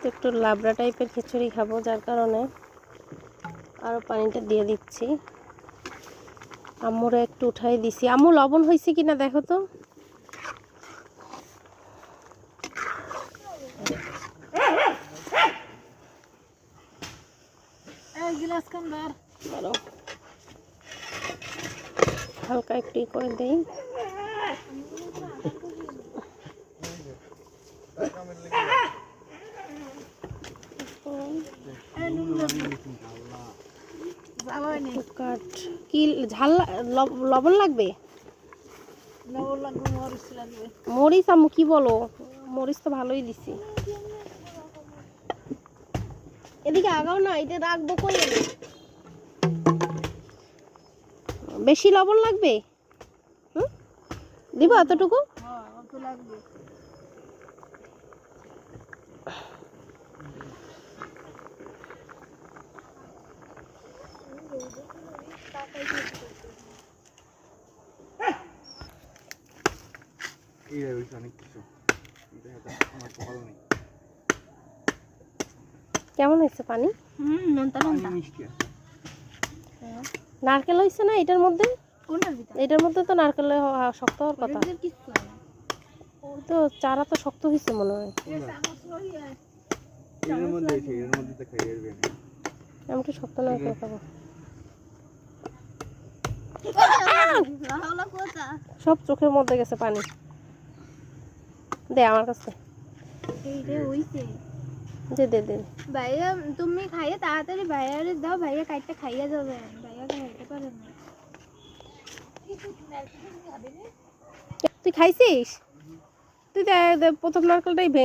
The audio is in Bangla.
তো একটু লাবড়া টাইপের খিচুড়ি খাবো, যার কারণে আরও পানিটা দিয়ে দিচ্ছি। আম্মুরে একটু উঠাই দিছি। আম্মু লবণ হয়েছে কিনা দেখো তো। হালকা একটু করে দেই। কি ঝাল লবণ লাগবে? মরিচ আম্মু কি বলো? মরিচ তো ভালোই দিছি। এদিকে আগাও না, এটা রাখবো কই? বেশি লবণ লাগবে? দিব এতটুকু? কেমন হয়েছে পানি? নারকেল হয়েছে না এটার মধ্যে? এটার মধ্যে তো নারকেল শক্ত হওয়ার কথা। তো চারা তো শক্ত হয়েছে মনে হয়। আমি তো শক্ত নারকেল খাবো। সব চোখের মধ্যে গেছে পানি। দে আমার কাছে। দে দে দে। ভাইয়া তুমি খাইয়ে তাড়াতাড়ি ভাইয়ারে দাও, ভাইয়া কাইটটা খাইয়া যাবে। ভাইয়া খাইতে পারে না। তুই খাইছিস? তুই প্রথম নারকেলটাই